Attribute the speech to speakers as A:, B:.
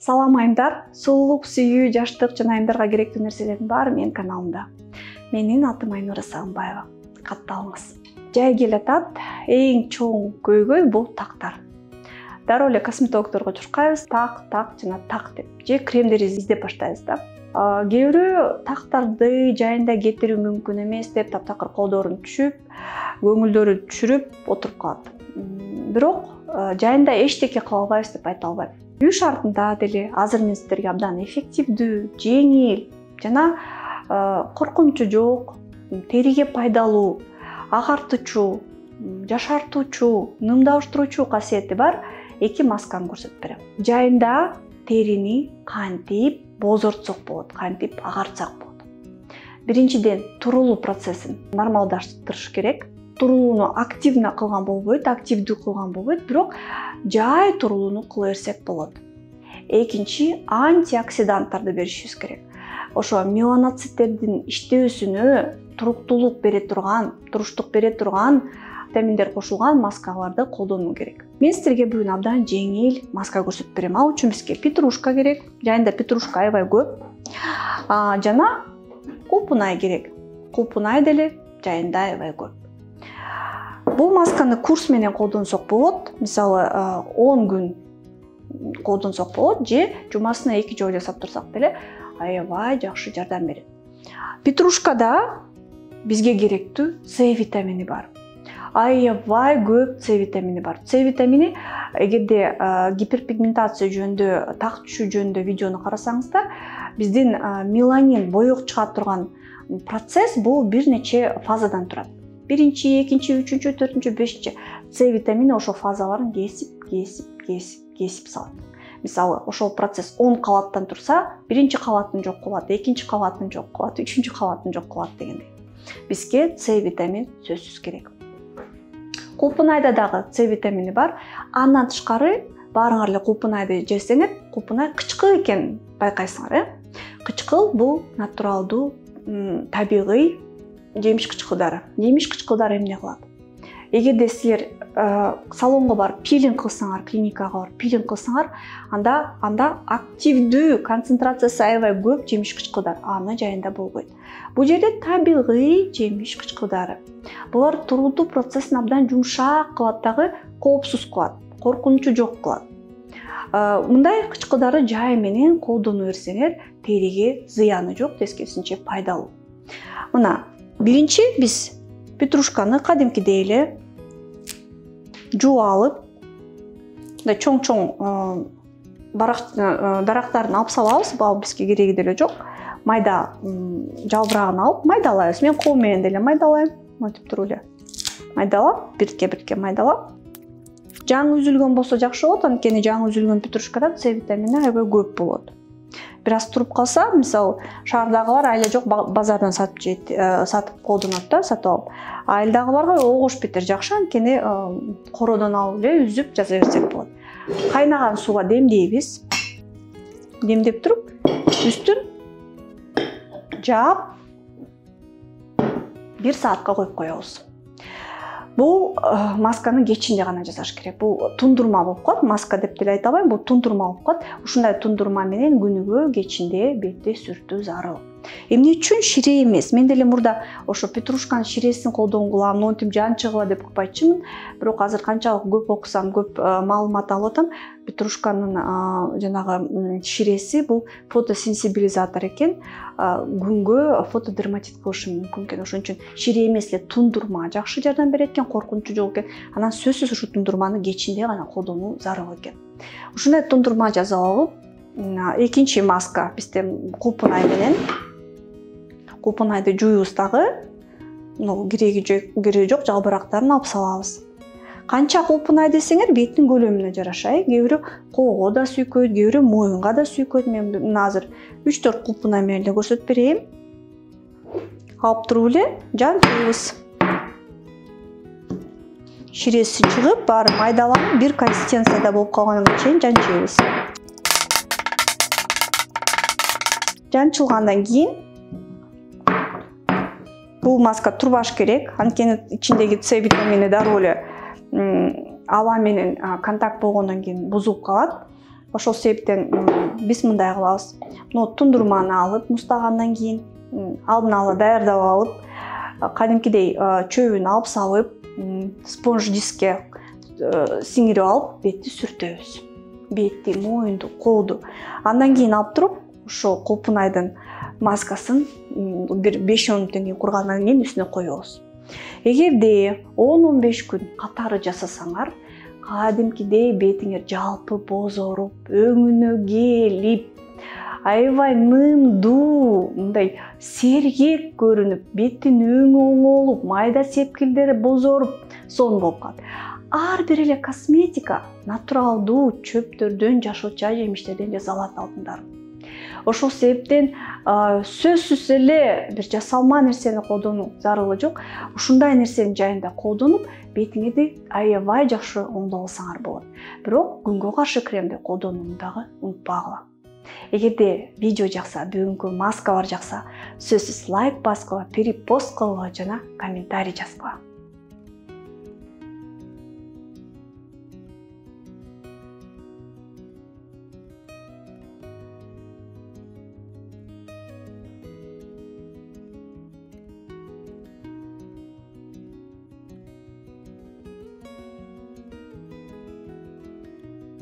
A: Салам айымдар, сулуулук, сүйүү, жаштык жана айымдарга керектүү нерселердин баары менин каналымда. Менин атым Айнура Сагынбаева. Катталыңыз. Жай келатат, эң чоң көйгөй бул тактар. Дароо эле косметологдорго чуркайбыз, так жана так деп. Же кремдер издеп баштайбыз да. Кээ бирөө тактарды жайында кетирүү мүмкүн эмес деп таптакыр колдорун түшүп, көңүлдөрү түшүрүп отуруп калат. Бирок жайында эчтеке кыла албайбыз деп айта албайм. Үй шартында деле азыр мен сиздерге абдан эффективдүү, жеңил жана коркунучу жок, териге пайдалуу, агартуучу, жашартуучу, нымдабыштыруучу касиети бар эки масканы көрсөтүп берем. Жайында терини кантип бозортсок болот, кантип агартсак болот. Биринчиден, турулуу процессин нормалдаштырыш керек. Турулууну активно кылган болбойт, активдүү кылган болбойт, бирок жай турулууну кыла берсек болот. Экинчи, антиоксиданттарды беришибиз керек. Ошо меланоциттердин иштөөсүнө туруктуулук бере турган, туруштук бере турган витаминдер кошулган маскаларды колдонуу керек. Мен сиздерге бүгүн абдан жеңил маска көрсөтүп берем. Ал үчүн бизге петрушка керек. Жайында петрушка аябай көп. Жана кулпунай керек. Кулпунай деле жайында аябай көп. Бул масканы курс менен колдонсок болот. Мисалы 10 күн колдонсок болот, же жумасына 2 жолу жасап турсак деле аябай жакшы жардам берет. Петрушкада бизге керектүү С витамини бар. Аябай көп С витамини бар. С витамини эгерде гиперпигментация жөнүндө, так түшүү жөнүндө видеону карасаңыздар, биздин меланин боек чыгара турган процесс бул бир нече фазадан турат. Биринчи, экинчи, үчүнчү, төртүнчү, бешинчи С витамини ошол фазаларын кесип салат. Мисалы, ошол процесс 10 кабаттан турса, биринчи кабатын жок кылат, экинчи кабатын жок кылат, үчүнчү кабатын жок кылат дегендей. Бизге С витамин сөзсүз керек. Кулпунайда дагы С витамини бар. Андан тышкары баарыңар эле кулпунайды жесеңер, кулпунай кычкыл экенин байкайсыңар, Кычкыл бул натуралдуу, табигый жемиш кычкылдары. Жемиш кычкылдары эмне кылат? Эгерде силер салонго барып пилинг кылсаңар, клиникага барып пилинг кылсаңар, анда активдүү, концентрациясы аябай көп жемиш кычкылдар аны жайында болбойт. Бул жерде табигый жемиш кычкылдары. Булар турулуу процессин абдан жумшак кылат дагы, коопсуз кылат, коркунучу жок кылат. Мындай кычкылдарды жай менен колдоно берсеңер, териге зыяны жок, тескерисинче пайдалуу. Мына, биринчи биз петрушканы кадимкидей эле жууп алып, мындай чоң-чоң дарактарын алып салабыз, бул бизге кереги деле жок. Майда жалбырагын алып майдалайбыз. Мен кол менен деле майдалайм. Мынтип туруп эле майдалап, бирке майдалап. Жаңы үзүлгөн болсо жакшы болот, анткени жаңы үзүлгөн петрушкада С витамини аябай көп болот. Бир аз туруп калса, мисалы, шаардагылар айла жок базардан сатып колдонот да, сатып алып. Айылдагыларга огош бетер жакшы, анткени коrodон алып эле үзүп жаза берсек болот. Кайнаган сууга демдейбиз. Демдеп туруп, үстүн жаап 1 саатка коюп коебуз. Бул масканы кечинде гана жасаш керек. Бул тундурма болуп калат, маска деп деле айта албайм, бул тундурма болуп калат. Ушундай тундурма менен күнүгө кечинде бетти сүртүү зарыл. Эмне үчүн шире эмес? Мен деле мурда ошо петрушканын ширесин колдонгула, монтип жан чыгыла деп укпайчымын. Бирок азыр канчалык көп окусам, көп маалымат алып атам. Петрушканын жанагы ширеси бул фотосенсибилизатор экен. Күнгө фотодерматит кылышы мүмкүн экен. Ошон үчүн шире эмес эле тундурма жакшы жардам берет экен, коркунучу жок экен. Анан сөзсүз ушу тундурманы кечинде гана колдонуу зарыл экен. Ушундай тундурма жазып алып, экинчи маска бизде кулпунай менен. Кулпунайды жуйбуз дагы, кереги жок жалбырактарын алып салабыз. Канча кулпунай десеңер, беттин көлөмүнө жараша. Кээ бирөө колго да сүйкөйт, кээ бирөө моюнга да сүйкөйт. Мен азыр 3-4 кулпунай менен эле көрсөтүп берейин. Алып туруп эле жан чыгыбыз. Ширеси чыгып, баары майдаланып, бир консистенцияда болуп калганга чейин жан чыгыбыз. Жан чылгандан кийин бул маска турбаш керек, анткени ичиндеги С витамини дароо эле аба менен контакт болгондон кийин бузулуп калат. Ошол себептен биз мындай кылабыз. Тундурманы алып, муздагандан кийин алдын ала даярдап алып, кадимкидей чөбүн алып салып, спонж дискке сиңирип алып, бетти сүртөбүз. Бетти, моюнду, колду. Андан кийин алып туруп, ошо кулпунайдын маскасын бир 5-10 мүнөттөн кийин кургандан кийин үстүнө коебуз. Эгерде 10-15 күн катары жасасаңар, кадимкидей бетиңер жалпы бозоруп, өңүнө келип, аябай нымдуу, мындай сергек көрүнүп, беттин өңү оңолуп, майда сепкилдери бозоруп, сонун болуп калат. Ар бир эле косметика натуралдуу чөптөрдөн, жашылча жемиштерден жасалат алтындар. Ошол себептен сөзсүз эле бир жасалма нерсени колдонуу зарылы жок. Ушундай нерсенин жайында колдонуп, бетиңерди аябай жакшы оңдоп алсаңар болот. Бирок күнгө каршы кремди колдонууну дагы унутпагыла. Эгерде видео жакса, бүгүнкү маскалар жакса, сөзсүз лайк баскыла, перепост кылгыла жана комментарий жазгыла.